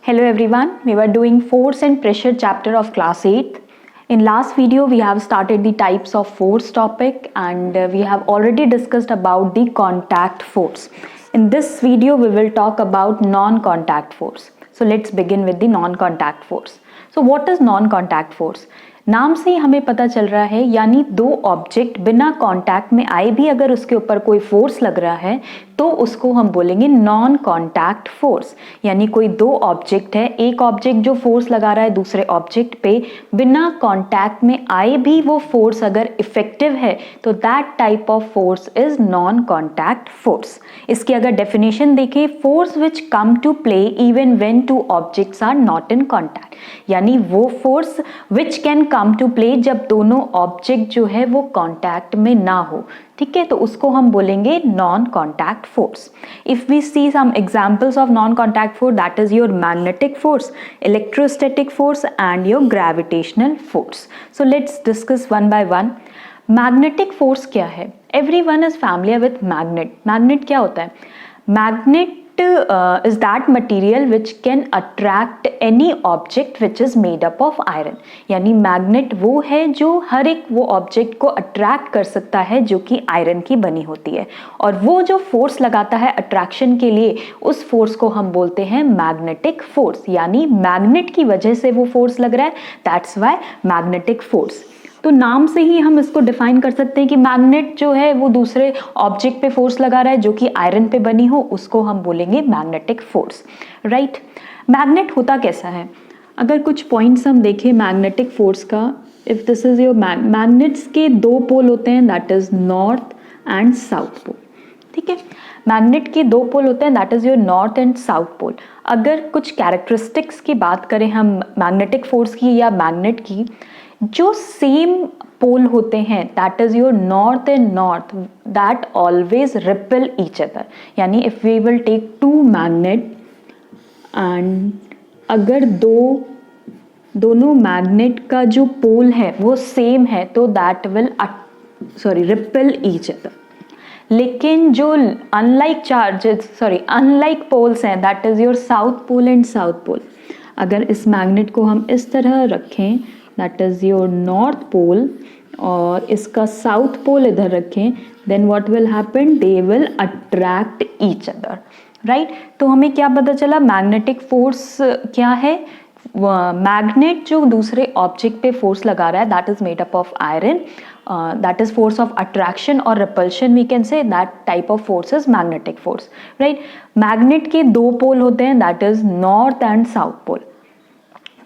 Hello everyone, we were doing force and pressure chapter of class 8th. In last video we have started the types of force topic and we have already discussed about the contact force. In this video we will talk about non-contact force. So let's begin with the non-contact force. So what is non-contact force? नाम से ही हमें पता चल रहा है, यानी दो object बिना कांटेक्ट में आए भी अगर उसके ऊपर कोई फोर्स लग रहा है तो उसको हम बोलेंगे नॉन कांटेक्ट फोर्स। यानी कोई दो ऑब्जेक्ट है, एक ऑब्जेक्ट जो फोर्स लगा रहा है दूसरे ऑब्जेक्ट पे, बिना कांटेक्ट में आए भी वो फोर्स अगर इफेक्टिव है तो that type of force is non contact force. इसकी अगर डेफिनेशन देखें, force which come to play even when two objects are not in contact, यानी वो force which can come to play जब दोनों ऑब्जेक्ट जो है वो कांटेक्ट में ना हो। ठीक है, तो उसको हम बोलेंगे non contact force. If we see some examples of non contact force, that is your magnetic force, electrostatic force and your gravitational force. So let's discuss one by one. Magnetic force क्या है? Everyone is familiar with magnet. Magnet क्या होता है? Magnet is that material which can attract any object which is made up of iron। यानी magnet वो है जो हर एक वो ऑब्जेक्ट को अट्रैक्ट कर सकता है जो कि आयरन की बनी होती है, और वो जो फोर्स लगाता है अट्रैक्शन के लिए उस फोर्स को हम बोलते हैं मैग्नेटिक फोर्स। यानी मैग्नेट की वजह से वो फोर्स लग रहा है, दैट्स व्हाई मैग्नेटिक फोर्स। तो नाम से ही हम इसको डिफाइन कर सकते हैं कि मैग्नेट जो है वो दूसरे ऑब्जेक्ट पे फोर्स लगा रहा है जो कि आयरन पे बनी हो, उसको हम बोलेंगे मैग्नेटिक फोर्स, राइट। मैग्नेट होता कैसा है? अगर कुछ पॉइंट्स हम देखें मैग्नेटिक फोर्स का, if this is your magnets के दो पोल होते हैं, that is north and south pole. ठीक है, मैग्नेट के दो पोल होते हैं, that is your north and south pole. अगर कुछ कैरेक्टरिस्टिक्स की बात करें हम मैग्नेटिक फोर्स की या मैग्नेट की, जो सेम पोल होते हैं, that is your north and north, that always repel each other. यानी if we will take two magnet and अगर दोनों मैग्नेट का जो पोल है वो सेम है तो that will repel each other. लेकिन जो अनलाइक पोल्स हैं, that is your south pole and south pole. अगर इस मैग्नेट को हम इस तरह रखें, that is your north pole, और इसका साउथ पोल इधर रखें, then what will happen? They will attract each other, right. तो हमें क्या पता चला? मैग्नेटिक फोर्स क्या है? मैग्नेट जो दूसरे ऑब्जेक्ट पे फोर्स लगा रहा है, that is made up of iron, that is force of attraction और repulsion, we can say that type of force is magnetic force, right. Magnet के दो पोल होते हैं, that is north and south pole.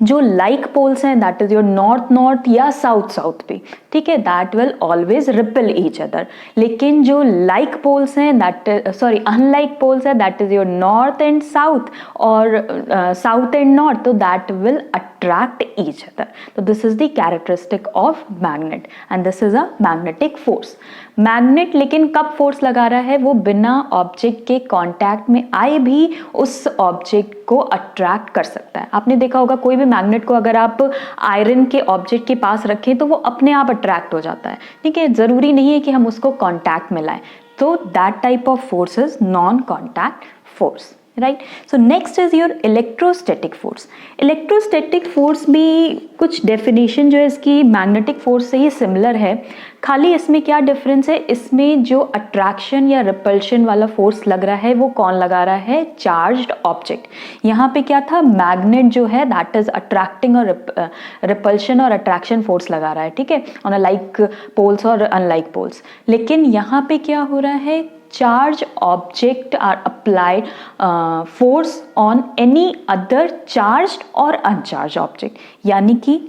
जो like poles हैं, that is your north north या south south पे, ठीक है, that will always repel each other. लेकिन जो लाइक पोल्स हैं, अनलाइक पोल्स है, that is your north and south और साउथ एंड नॉर्थ, तो that will attract each other. तो this is the characteristic of magnet and this is a magnetic force. Magnet लेकिन कब force लगा रहा है? वो बिना ऑब्जेक्ट के कांटेक्ट में आए भी उस ऑब्जेक्ट को अट्रैक्ट कर सकता है। आपने देखा होगा कोई भी मैग्नेट को अगर आप आयरन के ऑब्जेक्ट के पास रखें तो वो अपने आप अट्रैक्ट हो जाता है, ठीक है, जरूरी नहीं है कि हम उसको कांटेक्ट में लाएं। तो that type of force is non contact force, right. So next is your electrostatic force. Electrostatic force भी कुछ डेफिनेशन जो है इसकी मैग्नेटिक फोर्स से ही सिमिलर है, खाली इसमें क्या डिफरेंस है? इसमें जो अट्रैक्शन या रिपल्शन वाला फोर्स लग रहा है वो कौन लगा रहा है? Charged object. यहाँ पे क्या था? मैग्नेट जो है दैट इज अट्रैक्टिंग और रिपल्शन और अट्रैक्शन फोर्स लगा रहा है, ठीक है, ऑन अ लाइक पोल्स और अनलाइक पोल्स। लेकिन यहाँ पे क्या हो रहा है? charge object are applied force on any other charged or uncharged object। यानी कि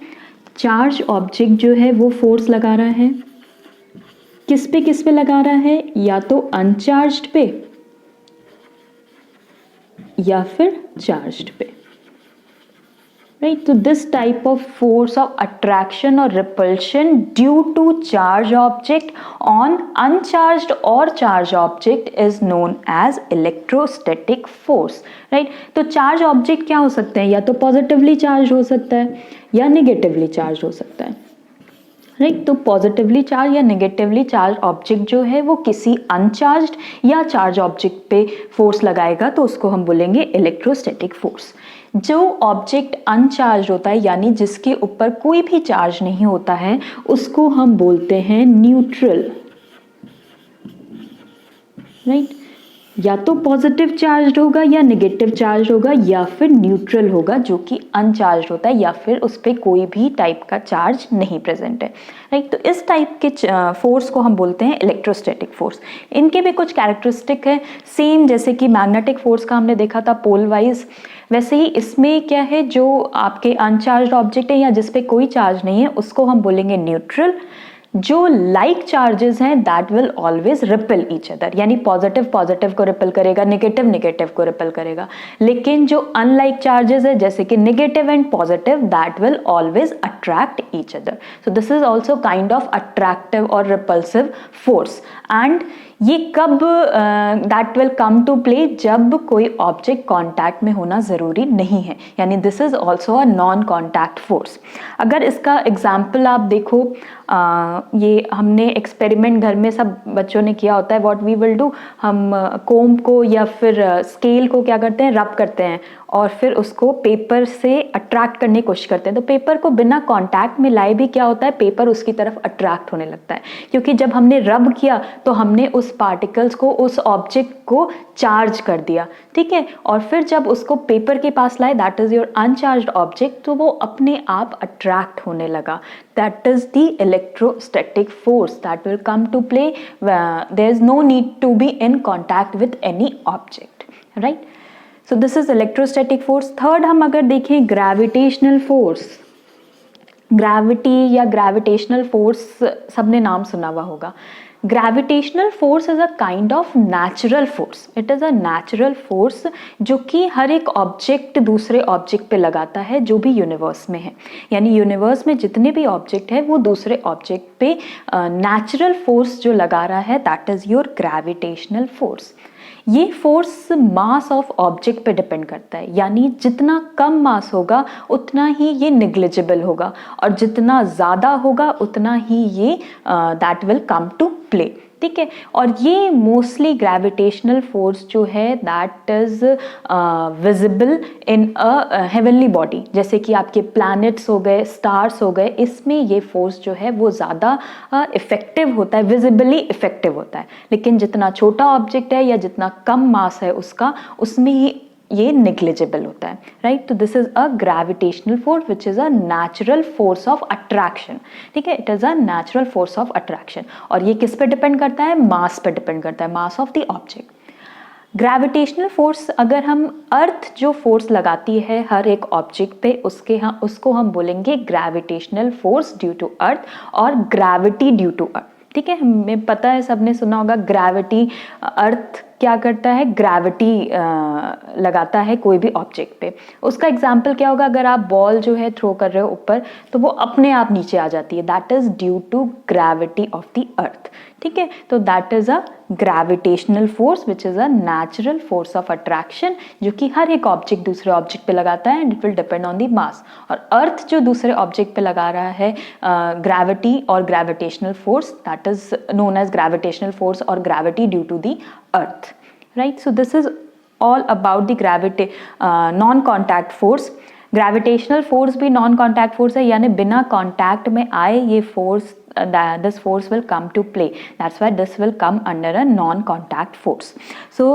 चार्ज ऑब्जेक्ट जो है वो फोर्स लगा रहा है, किस पे लगा रहा है? या तो अनचार्ज्ड पे या फिर चार्ज्ड पे, right? So this type of force of attraction or repulsion due to charged object on uncharged or charged object is known as electrostatic force, right? तो charged object क्या हो सकते हैं? या तो positively charged हो सकता है या negatively charged हो सकता है, राइट। तो पॉजिटिवली चार्ज या नेगेटिवली चार्ज ऑब्जेक्ट जो है वो किसी अनचार्ज्ड या चार्ज ऑब्जेक्ट पे फोर्स लगाएगा तो उसको हम बोलेंगे इलेक्ट्रोस्टैटिक फोर्स। जो ऑब्जेक्ट अनचार्ज होता है यानी जिसके ऊपर कोई भी चार्ज नहीं होता है उसको हम बोलते हैं न्यूट्रल। राइट, या तो पॉजिटिव चार्ज होगा या नेगेटिव चार्ज होगा या फिर न्यूट्रल होगा जो कि अनचार्ज होता है या फिर उस पर कोई भी टाइप का चार्ज नहीं प्रेजेंट है। राइट, तो इस टाइप के फोर्स को हम बोलते हैं इलेक्ट्रोस्टैटिक फोर्स। इनके भी कुछ कैरेक्टरिस्टिक है सेम जैसे कि मैग्नेटिक फोर्स का हमने देखा था पोल वाइज, वैसे ही इसमें क्या है, जो आपके अनचार्ज ऑब्जेक्ट है या जिस पे कोई चार्ज नहीं है उसको हम बोलेंगे न्यूट्रल। जो लाइक चार्जेस हैं that will always repel each other, यानी पॉजिटिव पॉजिटिव को रिपेल करेगा, नेगेटिव नेगेटिव को रिपेल करेगा। लेकिन जो अनलाइक चार्जेस है जैसे कि negative and positive that will always attract each other. So this is also kind of attractive और रिपल्सिव फोर्स। एंड ये कब that will come to play, जब कोई ऑब्जेक्ट कॉन्टैक्ट में होना ज़रूरी नहीं है, यानी this is also a non contact force. अगर इसका एग्जाम्पल आप देखो, ये हमने एक्सपेरिमेंट घर में सब बच्चों ने किया होता है। व्हाट वी विल डू, हम कोम को या फिर स्केल को क्या करते हैं, रब करते हैं और फिर उसको पेपर से अट्रैक्ट करने की कोशिश करते हैं। तो पेपर को बिना कांटेक्ट में लाए भी क्या होता है, पेपर उसकी तरफ अट्रैक्ट होने लगता है, क्योंकि जब हमने रब किया तो हमने उस पार्टिकल्स को, उस ऑब्जेक्ट को चार्ज कर दिया। ठीक है, और फिर जब उसको पेपर के पास लाए, that is your uncharged object, तो वो अपने आप अट्रैक्ट होने लगा। That is the electrostatic force that will come to play. There is no need to be in contact with any object. Right, so this is electrostatic force. Third हम अगर देखें gravitational force, gravity या gravitational force सबने नाम सुना हुआ होगा। Gravitational force is a kind of natural force. It is a natural force जो कि हर एक ऑब्जेक्ट दूसरे ऑब्जेक्ट पे लगाता है जो भी यूनिवर्स में है, यानी यूनिवर्स में जितने भी ऑब्जेक्ट है वो दूसरे ऑब्जेक्ट पे नेचुरल फोर्स जो लगा रहा है, that is your gravitational force. ये फोर्स मास ऑफ ऑब्जेक्ट पे डिपेंड करता है, यानी जितना कम मास होगा उतना ही ये निग्लिजिबल होगा और जितना ज़्यादा होगा उतना ही ये that will come to play. ठीक है, और ये मोस्टली ग्रेविटेशनल फोर्स जो है that is visible in a heavenly body, जैसे कि आपके प्लैनेट्स हो गए, स्टार्स हो गए, इसमें ये फोर्स जो है वो ज़्यादा इफेक्टिव होता है, विजिबली इफेक्टिव होता है। लेकिन जितना छोटा ऑब्जेक्ट है या जितना कम मास है उसका, उसमें ही ये निग्लिजिबल होता है। राइट, तो this is a gravitational force which is a natural force of attraction. ठीक है, it is a natural force of attraction, और ये किस पे डिपेंड करता है, मास पे डिपेंड करता है, mass of the object. Gravitational force, अगर हम अर्थ जो फोर्स लगाती है हर एक ऑब्जेक्ट पे, उसको हम बोलेंगे gravitational force due to earth और ग्रेविटी ड्यू टू अर्थ। ठीक है, हमें पता है, सबने सुना होगा ग्रेविटी, अर्थ क्या करता है, ग्रेविटी लगाता है कोई भी ऑब्जेक्ट पे। उसका एग्जाम्पल क्या होगा, अगर आप बॉल जो है थ्रो कर रहे हो ऊपर तो वो अपने आप नीचे आ जाती है, that is due to gravity of the earth. ठीक है, तो that is a gravitational force which is a natural force of attraction जो कि हर एक ऑब्जेक्ट दूसरे ऑब्जेक्ट पे लगाता है and it will depend on the mass. और अर्थ जो दूसरे ऑब्जेक्ट पे लगा रहा है ग्रेविटी और gravitational force, that is known as gravitational force और gravity due to the earth. Right, so this is all about the non-contact force. Gravitational force भी नॉन कॉन्टैक्ट फोर्स है, यानी बिना कॉन्टैक्ट में आए ये force, this force will come to play. That's why this will come under a non-contact force. So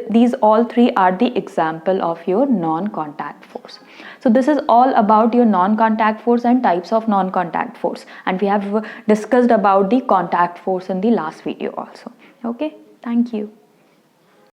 these all three are the example of your non-contact force. So this is all about your non-contact force and types of non-contact force, and we have discussed about the contact force in the last video also. Okay, thank you.